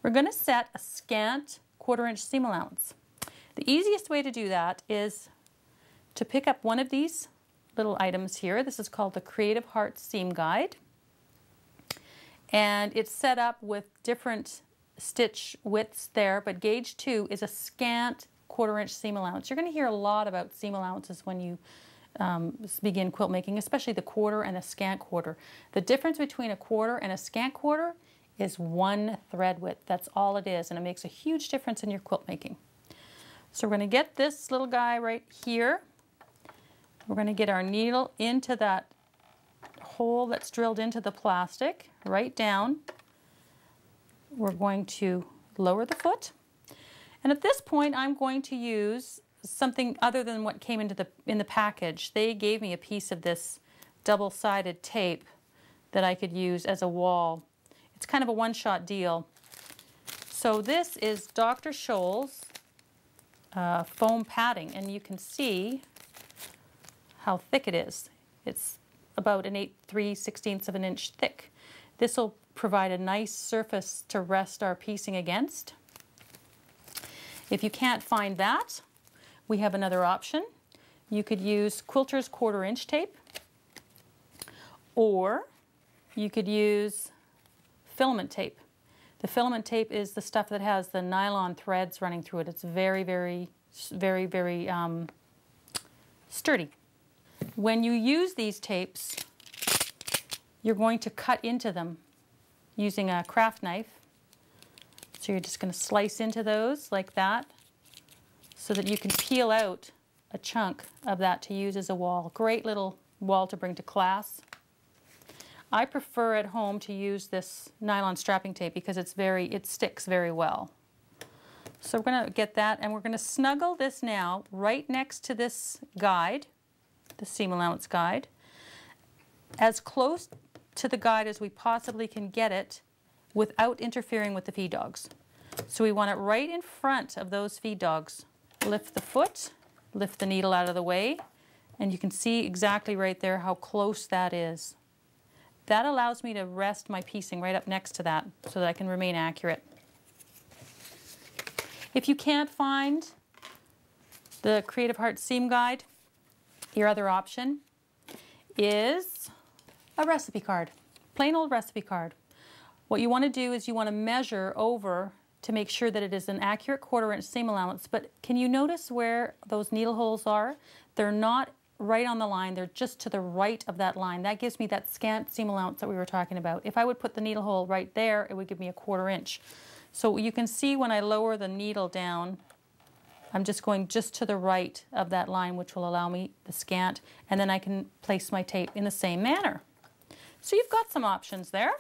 We're going to set a scant 1/4 inch seam allowance. The easiest way to do that is to pick up one of these little items here. This is called the Creative Heart Seam Guide. And it's set up with different stitch widths there, but gauge 2 is a scant 1/4 inch seam allowance. You're going to hear a lot about seam allowances when you begin quilt making, especially the 1/4 and a scant 1/4. The difference between a 1/4 and a scant 1/4 is 1 thread width. That's all it is, and it makes a huge difference in your quilt making. So we're going to get this little guy right here. We're going to get our needle into that hole that's drilled into the plastic, right down. We're going to lower the foot. And at this point, I'm going to use something other than what came in the package. They gave me a piece of this double-sided tape that I could use as a wall. It's kind of a one-shot deal. So this is Dr. Scholl's foam padding, and you can see how thick it is. It's about an 3/16 of an inch thick. This will provide a nice surface to rest our piecing against. If you can't find that, we have another option. You could use quilter's 1/4 inch tape, or you could use filament tape. The filament tape is the stuff that has the nylon threads running through it. It's very, very, very, very sturdy. When you use these tapes, you're going to cut into them using a craft knife. So you're just going to slice into those like that so that you can peel out a chunk of that to use as a wall. Great little wall to bring to class. I prefer at home to use this nylon strapping tape because it sticks very well. So we're going to get that, and we're going to snuggle this now right next to this guide, the seam allowance guide, as close to the guide as we possibly can get it without interfering with the feed dogs. So we want it right in front of those feed dogs. Lift the foot, lift the needle out of the way, and you can see exactly right there how close that is. That allows me to rest my piecing right up next to that so that I can remain accurate. If you can't find the Creative Heart Seam Guide, your other option is a recipe card, plain old recipe card. What you want to do is you want to measure over to make sure that it is an accurate 1/4 inch seam allowance. But can you notice where those needle holes are? They're not right on the line, they're just to the right of that line. That gives me that scant seam allowance that we were talking about. If I would put the needle hole right there, it would give me a 1/4 inch. So you can see when I lower the needle down, I'm just going just to the right of that line, which will allow me the scant, and then I can place my tape in the same manner. So you've got some options there.